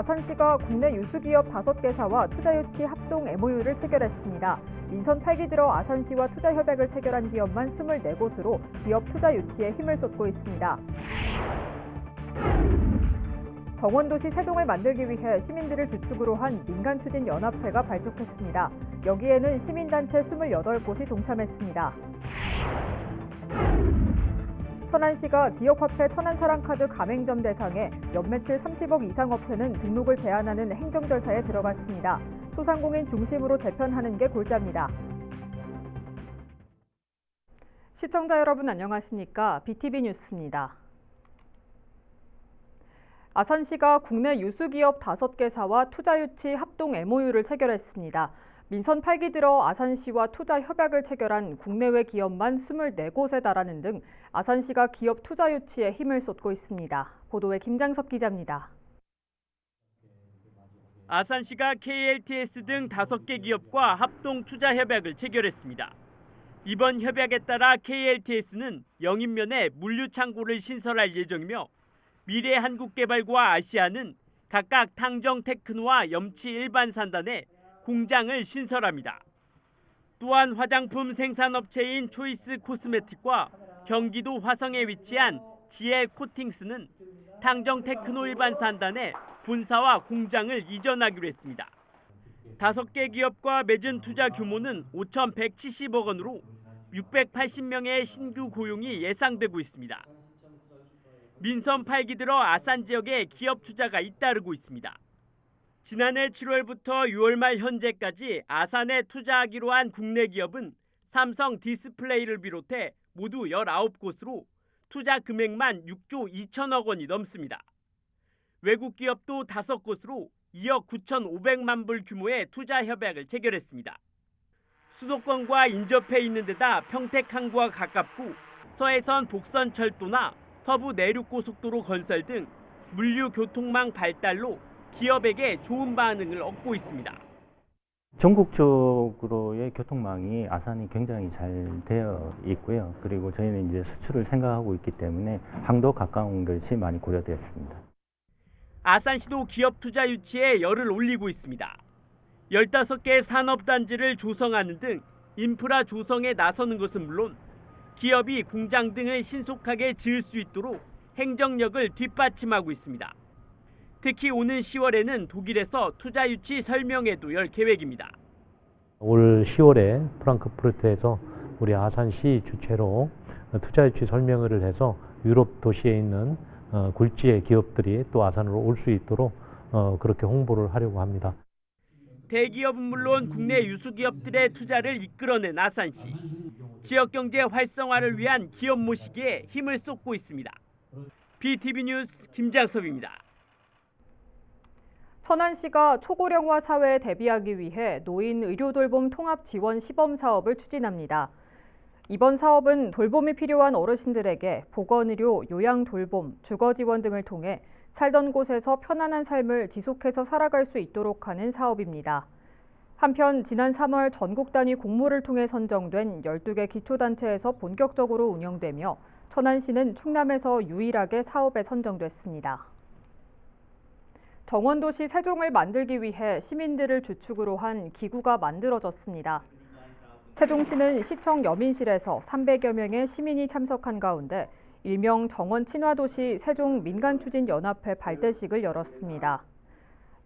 아산시가 국내 유수기업 5개사와 투자유치 합동 MOU를 체결했습니다. 민선 8기 들어 아산시와 투자협약을 체결한 기업만 24곳으로 기업 투자 유치에 힘을 쏟고 있습니다. 정원도시 세종을 만들기 위해 시민들을 주축으로 한 민간추진연합회가 발족했습니다. 여기에는 시민단체 28곳이 동참했습니다. 천안시가 지역화폐 천안사랑카드 가맹점 대상에 연매출 30억 이상 업체는 등록을 제한하는 행정 절차에 들어갔습니다. 소상공인 중심으로 재편하는 게 골자입니다. 시청자 여러분 안녕하십니까? BTV 뉴스입니다. 아산시가 국내 유수기업 5개사와 투자유치 합동 MOU를 체결했습니다. 민선 8기 들어 아산시와 투자 협약을 체결한 국내외 기업만 24곳에 달하는 등 아산시가 기업 투자 유치에 힘을 쏟고 있습니다. 보도에 김장섭 기자입니다. 아산시가 KLTS 등 5개 기업과 합동 투자 협약을 체결했습니다. 이번 협약에 따라 KLTS는 영인면에 물류 창고를 신설할 예정이며 미래한국개발과 아시아는 각각 탕정테크노와 염치 일반산단에 공장을 신설합니다. 또한 화장품 생산업체인 초이스 코스메틱과 경기도 화성에 위치한 GL 코팅스는 탕정테크노 일반산단에 본사와 공장을 이전하기로 했습니다. 5개 기업과 맺은 투자 규모는 5,170억 원으로 680명의 신규 고용이 예상되고 있습니다. 민선 8기 들어 아산 지역에 기업 투자가 잇따르고 있습니다. 지난해 7월부터 6월 말 현재까지 아산에 투자하기로 한 국내 기업은 삼성 디스플레이를 비롯해 모두 19곳으로 투자 금액만 6조 2천억 원이 넘습니다. 외국 기업도 5곳으로 2억 9,500만 불 규모의 투자 협약을 체결했습니다. 수도권과 인접해 있는 데다 평택항구와 가깝고 서해선 복선철도나 서부 내륙고속도로 건설 등 물류 교통망 발달로 기업에게 좋은 반응을 얻고 있습니다. 전국적으로의 교통망이 아산이 굉장히 잘 되어 있고요. 그리고 저희는 이제 수출을 생각하고 있기 때문에 항도 가까운 것이 많이 고려되었습니다. 아산시도 기업 투자 유치에 열을 올리고 있습니다. 15개 산업단지를 조성하는 등 인프라 조성에 나서는 것은 물론 기업이 공장 등을 신속하게 지을 수 있도록 행정력을 뒷받침하고 있습니다. 특히 오는 10월에는 독일에서 투자 유치 설명회도 열 계획입니다. 올 10월에 프랑크푸르트에서 우리 아산시 주최로 투자 유치 설명회를 해서 유럽 도시에 있는 굴지의 기업들이 또 아산으로 올 수 있도록 그렇게 홍보를 하려고 합니다. 대기업은 물론 국내 유수기업들의 투자를 이끌어낸 아산시. 지역경제 활성화를 위한 기업 모시기에 힘을 쏟고 있습니다. BTV 뉴스 김장섭입니다. 천안시가 초고령화 사회에 대비하기 위해 노인 의료돌봄 통합 지원 시범 사업을 추진합니다. 이번 사업은 돌봄이 필요한 어르신들에게 보건의료, 요양돌봄, 주거지원 등을 통해 살던 곳에서 편안한 삶을 지속해서 살아갈 수 있도록 하는 사업입니다. 한편 지난 3월 전국 단위 공모를 통해 선정된 12개 기초단체에서 본격적으로 운영되며 천안시는 충남에서 유일하게 사업에 선정됐습니다. 정원도시 세종을 만들기 위해 시민들을 주축으로 한 기구가 만들어졌습니다. 세종시는 시청 여민실에서 300여 명의 시민이 참석한 가운데 일명 정원친화도시 세종민간추진연합회 발대식을 열었습니다.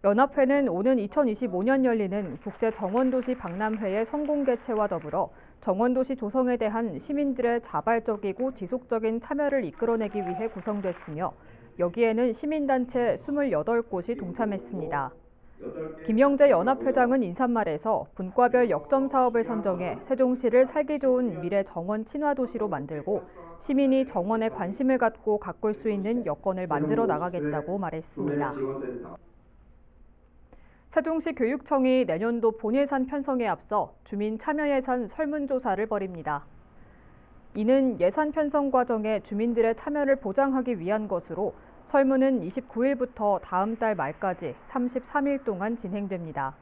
연합회는 오는 2025년 열리는 국제정원도시 박람회의 성공 개최와 더불어 정원도시 조성에 대한 시민들의 자발적이고 지속적인 참여를 이끌어내기 위해 구성됐으며 여기에는 시민단체 28곳이 동참했습니다. 김영재 연합회장은 인사말에서 분과별 역점 사업을 선정해 세종시를 살기 좋은 미래 정원 친화도시로 만들고 시민이 정원에 관심을 갖고 가꿀 수 있는 여건을 만들어 나가겠다고 말했습니다. 세종시 교육청이 내년도 본예산 편성에 앞서 주민 참여 예산 설문조사를 벌입니다. 이는 예산 편성 과정에 주민들의 참여를 보장하기 위한 것으로 설문은 29일부터 다음 달 말까지 33일 동안 진행됩니다.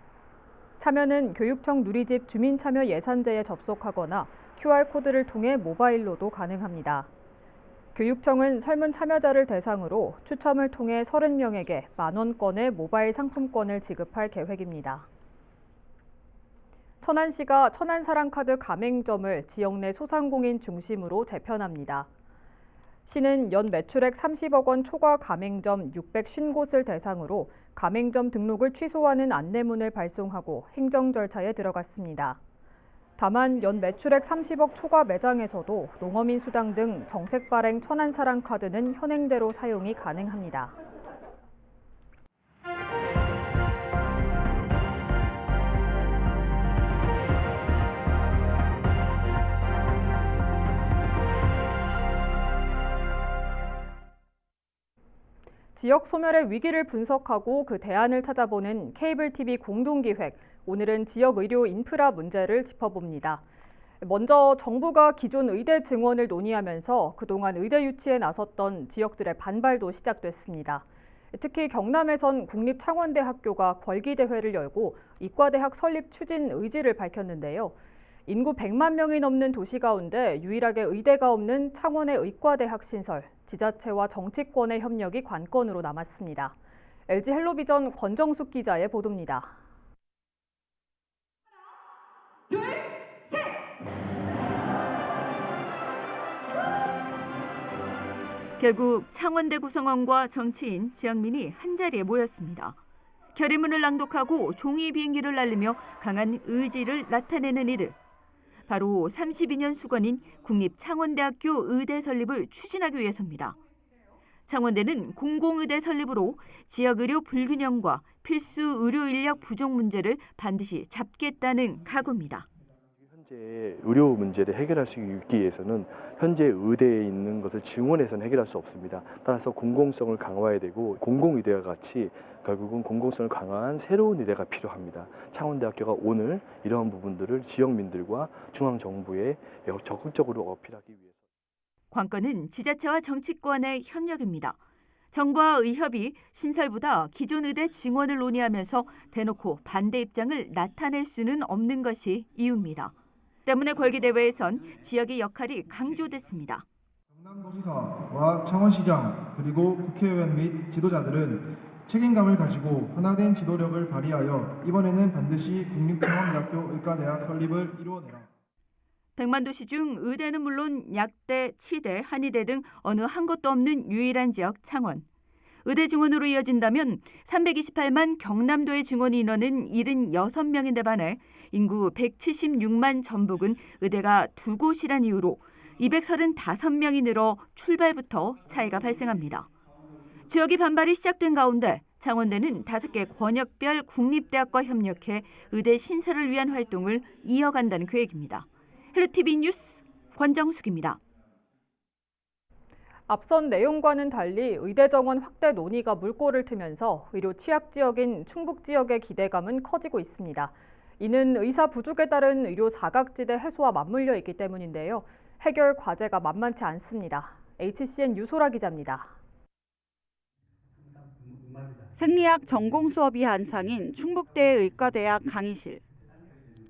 참여는 교육청 누리집 주민참여 예산제에 접속하거나 QR코드를 통해 모바일로도 가능합니다. 교육청은 설문 참여자를 대상으로 추첨을 통해 30명에게 만원권의 모바일 상품권을 지급할 계획입니다. 천안시가 천안사랑카드 가맹점을 지역 내 소상공인 중심으로 재편합니다. 시는 연 매출액 30억 원 초과 가맹점 650곳을 대상으로 가맹점 등록을 취소하는 안내문을 발송하고 행정 절차에 들어갔습니다. 다만 연 매출액 30억 초과 매장에서도 농어민 수당 등 정책 발행 천안사랑카드는 현행대로 사용이 가능합니다. 지역 소멸의 위기를 분석하고 그 대안을 찾아보는 케이블 TV 공동기획, 오늘은 지역 의료 인프라 문제를 짚어봅니다. 먼저 정부가 기존 의대 증원을 논의하면서 그동안 의대 유치에 나섰던 지역들의 반발도 시작됐습니다. 특히 경남에선 국립창원대학교가 궐기대회를 열고 이과대학 설립 추진 의지를 밝혔는데요. 인구 100만 명이 넘는 도시 가운데 유일하게 의대가 없는 창원의 의과대학 신설, 지자체와 정치권의 협력이 관건으로 남았습니다. LG 헬로비전 권정숙 기자의 보도입니다. 둘, 셋! 결국 창원대 구성원과 정치인, 지역민이 한자리에 모였습니다. 결의문을 낭독하고 종이 비행기를 날리며 강한 의지를 나타내는 이들. 바로 32년 수건인 국립창원대학교 의대 설립을 추진하기 위해서입니다. 창원대는 공공의대 설립으로 지역의료 불균형과 필수 의료 인력 부족 문제를 반드시 잡겠다는 각오입니다. 현재 의료 문제를 해결할 수 있기 위해서는 현재 의대에 있는 것을 증원해서는 해결할 수 없습니다. 따라서 공공성을 강화해야 되고 공공의대와 같이 결국은 공공성을 강화한 새로운 의대가 필요합니다. 창원대학교가 오늘 이러한 부분들을 지역민들과 중앙정부에 적극적으로 어필하기 위해서. 관건은 지자체와 정치권의 협력입니다. 정부와 의협이 신설보다 기존 의대 증원을 논의하면서 대놓고 반대 입장을 나타낼 수는 없는 것이 이유입니다. 때문에 궐기대회에선 지역의 역할이 강조됐습니다. 경남도지사와 창원시장 그리고 국회의원 및 지도자들은 책임감을 가지고 하나된 지도력을 발휘하여 이번에는 반드시 국립창원대학교 의과대학 설립을 이루어내라. 100만 도시 중 의대는 물론 약대, 치대, 한의대 등 어느 한 곳도 없는 유일한 지역 창원. 의대 증원으로 이어진다면 328만 경남도의 증원 인원은 76명인데 반해 인구 176만 전북은 의대가 2곳이란 이유로 235명이 늘어 출발부터 차이가 발생합니다. 지역의 반발이 시작된 가운데 창원대는 5개 권역별 국립대학과 협력해 의대 신설을 위한 활동을 이어간다는 계획입니다. 헬로티비 뉴스 권정숙입니다. 앞선 내용과는 달리 의대 정원 확대 논의가 물꼬를 트면서 의료 취약 지역인 충북 지역의 기대감은 커지고 있습니다. 이는 의사 부족에 따른 의료 사각지대 해소와 맞물려 있기 때문인데요. 해결 과제가 만만치 않습니다. HCN 유소라 기자입니다. 생리학 전공 수업이 한창인 충북대 의과대학 강의실.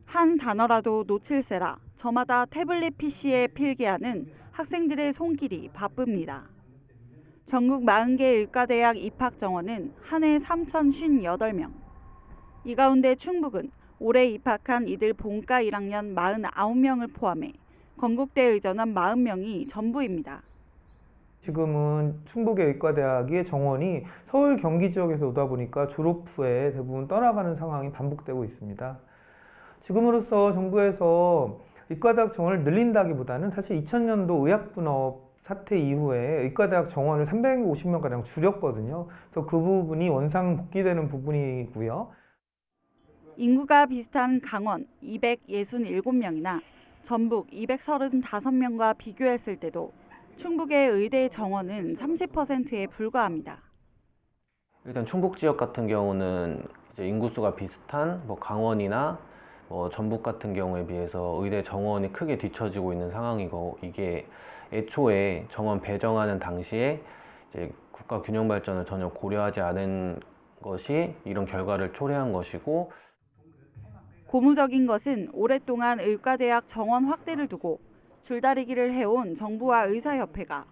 한 단어라도 놓칠세라 저마다 태블릿 PC에 필기하는 학생들의 손길이 바쁩니다. 전국 40개 의과대학 입학 정원은 한 해 3,058명. 이 가운데 충북은 올해 입학한 이들 본과 1학년 49명을 포함해 건국대 의전원 40명이 전부입니다. 지금은 충북의 의과대학의 정원이 서울 경기 지역에서 오다 보니까 졸업 후에 대부분 떠나가는 상황이 반복되고 있습니다. 지금으로서 정부에서 의과대학 정원을 늘린다기보다는 사실 2000년도 의학분업 사태 이후에 의과대학 정원을 350명가량 줄였거든요. 그래서 그 부분이 원상복귀되는 부분이고요. 인구가 비슷한 강원 267명이나 전북 235명과 비교했을 때도 충북의 의대 정원은 30%에 불과합니다. 일단 충북 지역 같은 경우는 이제 인구수가 비슷한 강원이나 전북 같은 경우에 비해서 의대 정원이 크게 뒤처지고 있는 상황이고, 이게 애초에 정원 배정하는 당시에 이제 국가 균형 발전을 전혀 고려하지 않은 것이 이런 결과를 초래한 것이고, 고무적인 것은 오랫동안 의과대학 정원 확대를 두고 줄다리기를 해온 정부와 의사협회가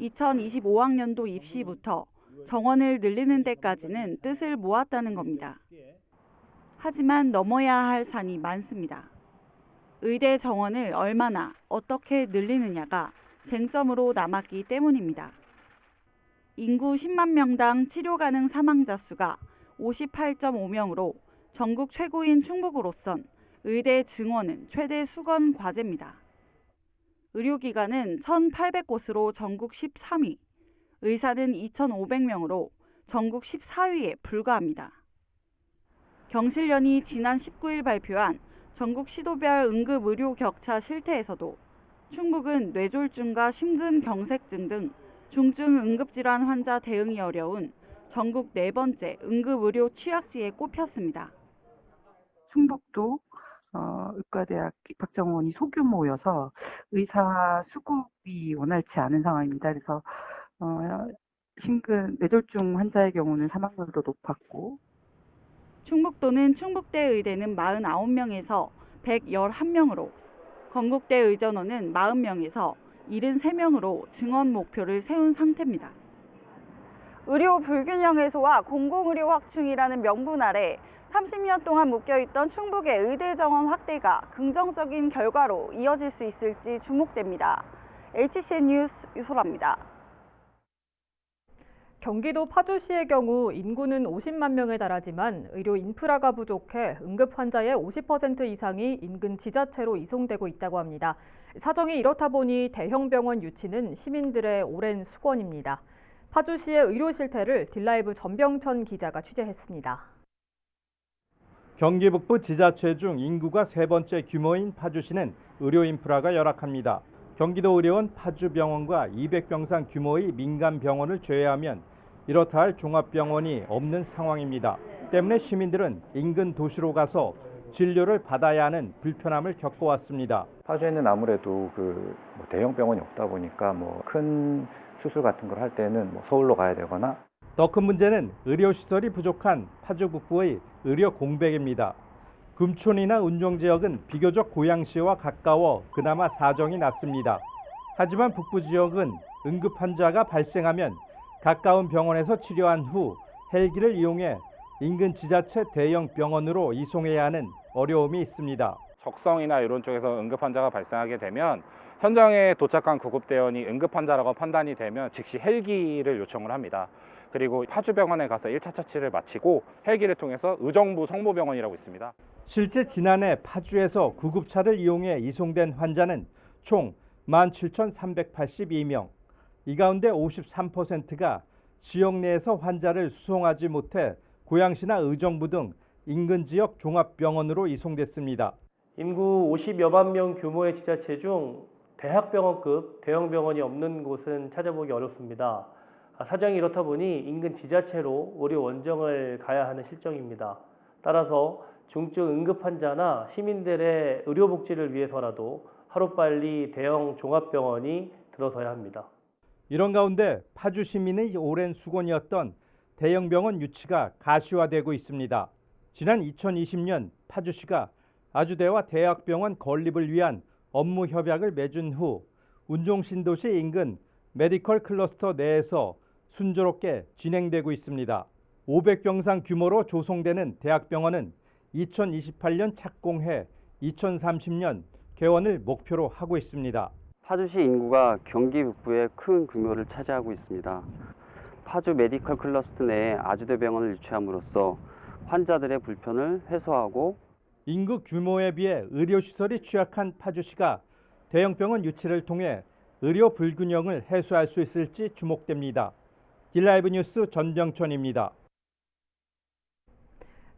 2025학년도 입시부터 정원을 늘리는 데까지는 뜻을 모았다는 겁니다. 하지만 넘어야 할 산이 많습니다. 의대 정원을 얼마나 어떻게 늘리느냐가 쟁점으로 남았기 때문입니다. 인구 10만 명당 치료 가능 사망자 수가 58.5명으로 전국 최고인 충북으로선 의대 증원은 최대 수건 과제입니다. 의료기관은 1,800곳으로 전국 13위, 의사는 2,500명으로 전국 14위에 불과합니다. 경실련이 지난 19일 발표한 전국 시도별 응급의료 격차 실태에서도 충북은 뇌졸중과 심근경색증 등 중증 응급질환 환자 대응이 어려운 전국 4번째 응급의료 취약지에 꼽혔습니다. 충북도 의과대학 입학정원이 소규모여서 의사 수급이 원활치 않은 상황입니다. 그래서 뇌졸중 환자의 경우는 사망률도 높았고, 충북도는 충북대 의대는 49명에서 111명으로, 건국대 의전원은 40명에서 73명으로 증원 목표를 세운 상태입니다. 의료 불균형 해소와 공공의료 확충이라는 명분 아래 30년 동안 묶여있던 충북의 의대 정원 확대가 긍정적인 결과로 이어질 수 있을지 주목됩니다. HCN 뉴스 유소라입니다. 경기도 파주시의 경우 인구는 50만 명에 달하지만 의료 인프라가 부족해 응급 환자의 50% 이상이 인근 지자체로 이송되고 있다고 합니다. 사정이 이렇다 보니 대형 병원 유치는 시민들의 오랜 수건입니다. 파주시의 의료 실태를 딜라이브 전병천 기자가 취재했습니다. 경기 북부 지자체 중 인구가 3번째 규모인 파주시는 의료 인프라가 열악합니다. 경기도 의료원 파주병원과 200병상 규모의 민간 병원을 제외하면 이렇다 할 종합병원이 없는 상황입니다. 때문에 시민들은 인근 도시로 가서 진료를 받아야 하는 불편함을 겪어왔습니다. 파주에는 아무래도 대형 병원이 없다 보니까 큰 수술 같은 걸 할 때는 서울로 가야 되거나. 더 큰 문제는 의료시설이 부족한 파주 북부의 의료 공백입니다. 금촌이나 운정 지역은 비교적 고양시와 가까워 그나마 사정이 낫습니다. 하지만 북부 지역은 응급 환자가 발생하면 가까운 병원에서 치료한 후 헬기를 이용해 인근 지자체 대형 병원으로 이송해야 하는 어려움이 있습니다. 적성이나 이런 쪽에서 응급 환자가 발생하게 되면 현장에 도착한 구급대원이 응급 환자라고 판단이 되면 즉시 헬기를 요청을 합니다. 그리고 파주병원에 가서 1차 처치를 마치고 헬기를 통해서 의정부 성모병원이라고 있습니다. 실제 지난해 파주에서 구급차를 이용해 이송된 환자는 총 17,382명. 이 가운데 53%가 지역 내에서 환자를 수송하지 못해 고양시나 의정부 등 인근 지역 종합병원으로 이송됐습니다. 인구 50여만 명 규모의 지자체 중 대학병원급 대형 병원이 없는 곳은 찾아보기 어렵습니다. 사정이 이렇다 보니 인근 지자체로 의료 원정을 가야 하는 실정입니다. 따라서 중증 응급 환자나 시민들의 의료 복지를 위해서라도 하루빨리 대형 종합병원이 들어서야 합니다. 이런 가운데 파주 시민의 오랜 수건이었던 대형 병원 유치가 가시화되고 있습니다. 지난 2020년 파주시가 아주대와 대학병원 건립을 위한 업무 협약을 맺은 후 운종신도시 인근 메디컬 클러스터 내에서 순조롭게 진행되고 있습니다. 500병상 규모로 조성되는 대학병원은 2028년 착공해 2030년 개원을 목표로 하고 있습니다. 파주시 인구가 경기 북부의 큰 규모를 차지하고 있습니다. 파주 메디컬 클러스터 내에 아주대병원을 유치함으로써 환자들의 불편을 해소하고 인구 규모에 비해 의료시설이 취약한 파주시가 대형병원 유치를 통해 의료 불균형을 해소할 수 있을지 주목됩니다. 딜라이브 뉴스 전병천입니다.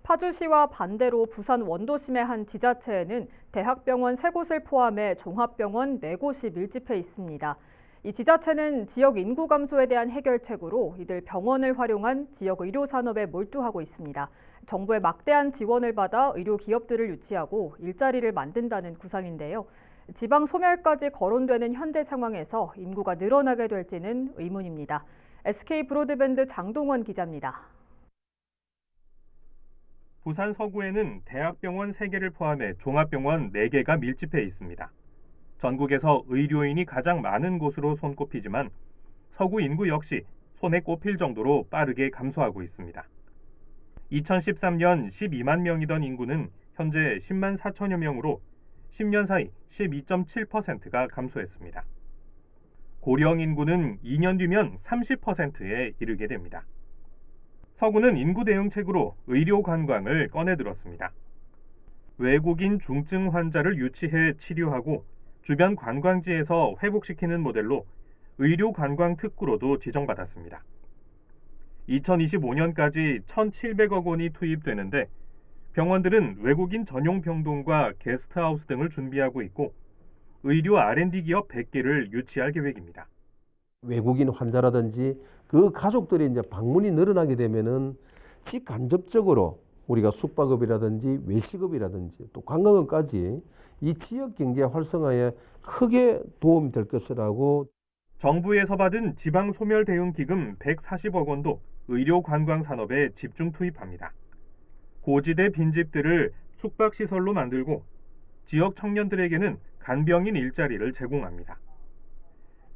파주시와 반대로 부산 원도심의 한 지자체에는 대학병원 3곳을 포함해 종합병원 4곳이 밀집해 있습니다. 이 지자체는 지역 인구 감소에 대한 해결책으로 이들 병원을 활용한 지역 의료 산업에 몰두하고 있습니다. 정부의 막대한 지원을 받아 의료 기업들을 유치하고 일자리를 만든다는 구상인데요. 지방 소멸까지 거론되는 현재 상황에서 인구가 늘어나게 될지는 의문입니다. SK 브로드밴드 장동원 기자입니다. 부산 서구에는 대학병원 3개를 포함해 종합병원 4개가 밀집해 있습니다. 전국에서 의료인이 가장 많은 곳으로 손꼽히지만 서구 인구 역시 손에 꼽힐 정도로 빠르게 감소하고 있습니다. 2013년 12만 명이던 인구는 현재 10만 4천여 명으로 10년 사이 12.7%가 감소했습니다. 고령 인구는 2년 뒤면 30%에 이르게 됩니다. 서구는 인구 대응책으로 의료 관광을 꺼내들었습니다. 외국인 중증 환자를 유치해 치료하고 주변 관광지에서 회복시키는 모델로 의료 관광 특구로도 지정받았습니다. 2025년까지 1,700억 원이 투입되는데 병원들은 외국인 전용 병동과 게스트하우스 등을 준비하고 있고 의료 R&D 기업 100개를 유치할 계획입니다. 외국인 환자라든지 그 가족들이 이제 방문이 늘어나게 되면은 직간접적으로 우리가 숙박업이라든지 외식업이라든지 또 관광업까지 이 지역 경제 활성화에 크게 도움이 될 것이라고. 정부에서 받은 지방 소멸 대응 기금 140억 원도 의료 관광 산업에 집중 투입합니다. 고지대 빈집들을 숙박시설로 만들고 지역 청년들에게는 간병인 일자리를 제공합니다.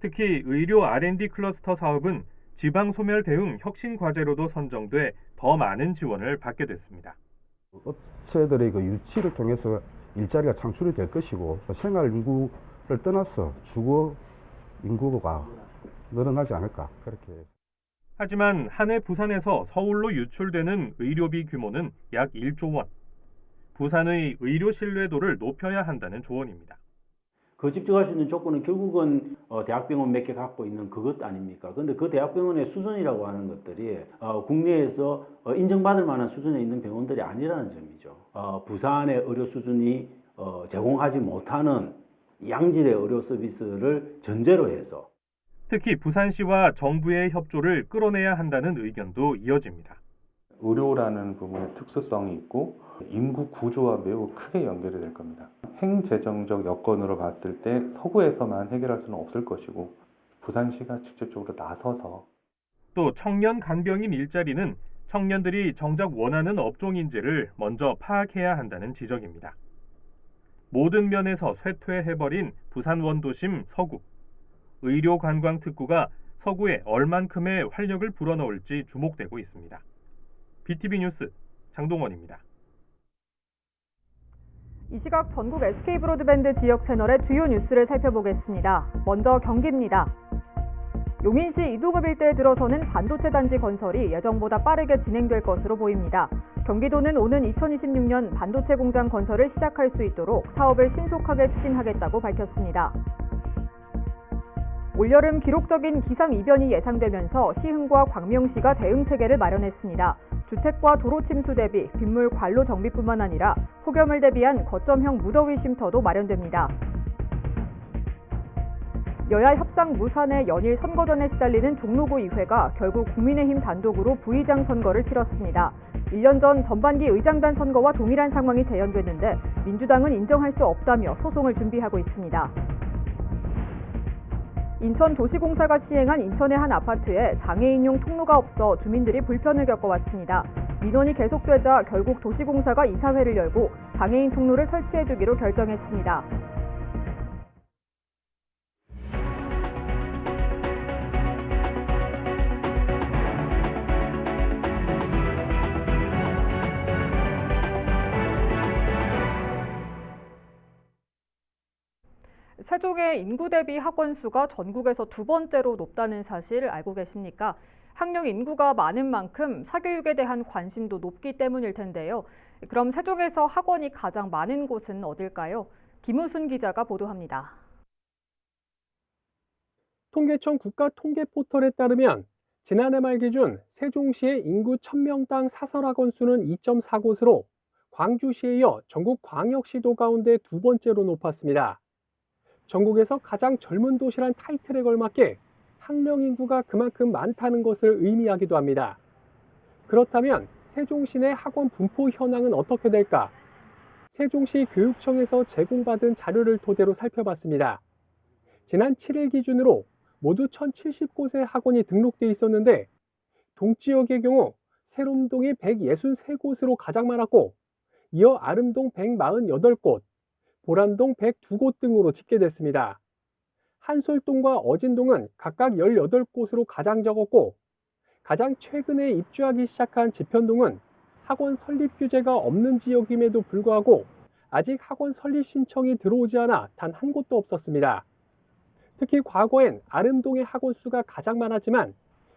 특히 의료 R&D 클러스터 사업은 지방 소멸 대응 혁신 과제로도 선정돼 더 많은 지원을 받게 됐습니다. 업체들의 그 유치를 통해서 일자리가 창출이 될 것이고 생활 인구를 떠나서 주거 인구가 늘어나지 않을까 그렇게. 하지만 한 해 부산에서 서울로 유출되는 의료비 규모는 약 1조 원. 부산의 의료 신뢰도를 높여야 한다는 조언입니다. 그 집중할 수 있는 조건은 결국은 대학병원 몇 개 갖고 있는 그것 아닙니까? 그런데 그 대학병원의 수준이라고 하는 것들이 국내에서 인정받을 만한 수준에 있는 병원들이 아니라는 점이죠. 부산의 의료 수준이 제공하지 못하는 양질의 의료 서비스를 전제로 해서 특히 부산시와 정부의 협조를 끌어내야 한다는 의견도 이어집니다. 의료라는 부분의 특수성이 있고 인구 구조와 매우 크게 연결이 될 겁니다. 행재정적 여건으로 봤을 때 서구에서만 해결할 수는 없을 것이고 부산시가 직접적으로 나서서 또 청년 간병인 일자리는 청년들이 정작 원하는 업종인지를 먼저 파악해야 한다는 지적입니다. 모든 면에서 쇠퇴해버린 부산 원도심 서구. 의료 관광 특구가 서구에 얼만큼의 활력을 불어넣을지 주목되고 있습니다. BTV 뉴스 장동원입니다. 이 시각 전국 SK브로드밴드 지역 채널의 주요 뉴스를 살펴보겠습니다. 먼저 경기입니다. 용인시 이두급 일대에 들어서는 반도체 단지 건설이 예정보다 빠르게 진행될 것으로 보입니다. 경기도는 오는 2026년 반도체 공장 건설을 시작할 수 있도록 사업을 신속하게 추진하겠다고 밝혔습니다. 올여름 기록적인 기상이변이 예상되면서 시흥과 광명시가 대응 체계를 마련했습니다. 주택과 도로 침수 대비 빗물 관로 정비뿐만 아니라 폭염을 대비한 거점형 무더위 쉼터도 마련됩니다. 여야 협상 무산의 연일 선거전에 시달리는 종로구 의회가 결국 국민의힘 단독으로 부의장 선거를 치렀습니다. 1년 전 전반기 의장단 선거와 동일한 상황이 재현됐는데 민주당은 인정할 수 없다며 소송을 준비하고 있습니다. 인천도시공사가 시행한 인천의 한 아파트에 장애인용 통로가 없어 주민들이 불편을 겪어왔습니다. 민원이 계속되자 결국 도시공사가 이사회를 열고 장애인 통로를 설치해주기로 결정했습니다. 세종의 인구 대비 학원 수가 전국에서 두 번째로 높다는 사실 알고 계십니까? 학령 인구가 많은 만큼 사교육에 대한 관심도 높기 때문일 텐데요. 그럼 세종에서 학원이 가장 많은 곳은 어딜까요? 김우순 기자가 보도합니다. 통계청 국가통계포털에 따르면 지난해 말 기준 세종시의 인구 1000명당 사설학원 수는 2.4곳으로 광주시에 이어 전국 광역시도 가운데 두 번째로 높았습니다. 전국에서 가장 젊은 도시란 타이틀에 걸맞게 학령 인구가 그만큼 많다는 것을 의미하기도 합니다. 그렇다면 세종시 내 학원 분포 현황은 어떻게 될까? 세종시 교육청에서 제공받은 자료를 토대로 살펴봤습니다. 지난 7일 기준으로 모두 1070곳의 학원이 등록돼 있었는데 동지역의 경우 세롬동이 163곳으로 가장 많았고 이어 아름동 148곳, 보란동 102곳 등으로 집계됐습니다. 한솔동과 어진동은 각각 18곳으로 가장 적었고 가장 최근에 입주하기 시작한 지편동은 학원 설립 규제가 없는 지역임에도 불구하고 아직 학원 설립 신청이 들어오지 않아 단 한 곳도 없었습니다. 특히 과거엔 아름동의 학원 수가 가장 많았지만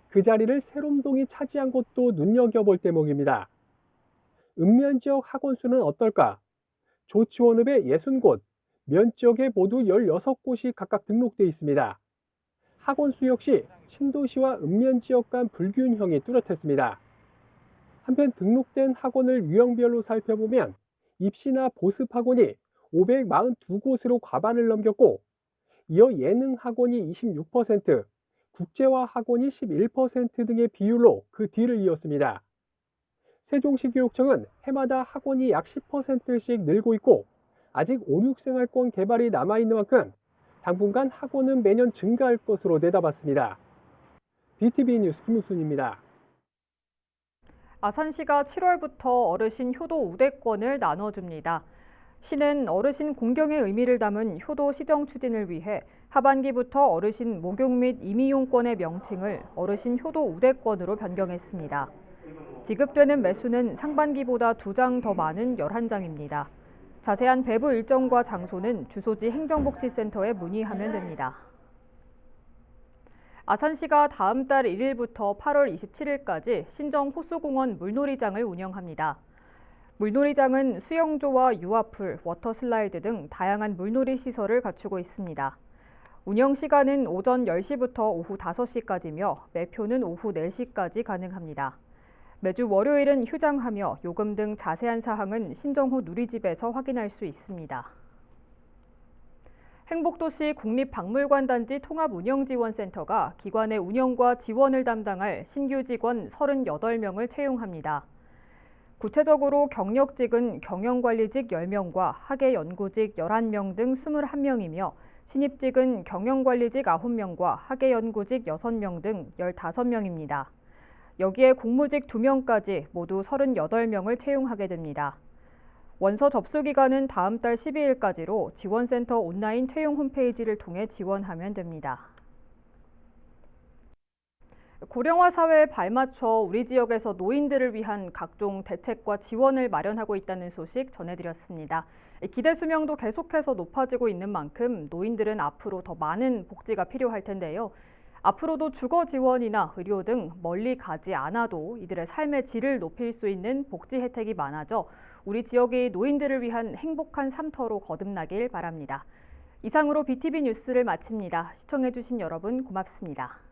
그 자리를 세롬동이 차지한 것도 눈여겨볼 대목입니다. 읍면 지역 학원 수는 어떨까? 조치원읍에 60곳, 면 지역에 모두 16곳이 각각 등록돼 있습니다. 학원 수 역시 신도시와 읍면 지역 간 불균형이 뚜렷했습니다. 한편 등록된 학원을 유형별로 살펴보면 입시나 보습 학원이 542곳으로 과반을 넘겼고 이어 예능 학원이 26%, 국제화 학원이 11% 등의 비율로 그 뒤를 이었습니다. 세종시 교육청은 해마다 학원이 약 10%씩 늘고 있고 아직 5, 6생활권 개발이 남아있는 만큼 당분간 학원은 매년 증가할 것으로 내다봤습니다. BTV 뉴스 김우순입니다. 아산시가 7월부터 어르신 효도 우대권을 나눠줍니다. 시는 어르신 공경의 의미를 담은 효도 시정 추진을 위해 하반기부터 어르신 목욕 및 임의용권의 명칭을 어르신 효도 우대권으로 변경했습니다. 지급되는 매수는 상반기보다 2장 더 많은 11장입니다. 자세한 배부 일정과 장소는 주소지 행정복지센터에 문의하면 됩니다. 아산시가 다음 달 1일부터 8월 27일까지 신정 호수공원 물놀이장을 운영합니다. 물놀이장은 수영조와 유아풀, 워터슬라이드 등 다양한 물놀이 시설을 갖추고 있습니다. 운영 시간은 오전 10시부터 오후 5시까지며 매표는 오후 4시까지 가능합니다. 매주 월요일은 휴장하며 요금 등 자세한 사항은 신정호 누리집에서 확인할 수 있습니다. 행복도시 국립박물관단지 통합운영지원센터가 기관의 운영과 지원을 담당할 신규 직원 38명을 채용합니다. 구체적으로 경력직은 경영관리직 10명과 학예연구직 11명 등 21명이며 신입직은 경영관리직 9명과 학예연구직 6명 등 15명입니다. 여기에 공무직 2명까지 모두 38명을 채용하게 됩니다. 원서 접수 기간은 다음 달 12일까지로 지원센터 온라인 채용 홈페이지를 통해 지원하면 됩니다. 고령화 사회에 발맞춰 우리 지역에서 노인들을 위한 각종 대책과 지원을 마련하고 있다는 소식 전해드렸습니다. 기대 수명도 계속해서 높아지고 있는 만큼 노인들은 앞으로 더 많은 복지가 필요할 텐데요. 앞으로도 주거 지원이나 의료 등 멀리 가지 않아도 이들의 삶의 질을 높일 수 있는 복지 혜택이 많아져 우리 지역이 노인들을 위한 행복한 삶터로 거듭나길 바랍니다. 이상으로 BTV 뉴스를 마칩니다. 시청해주신 여러분 고맙습니다.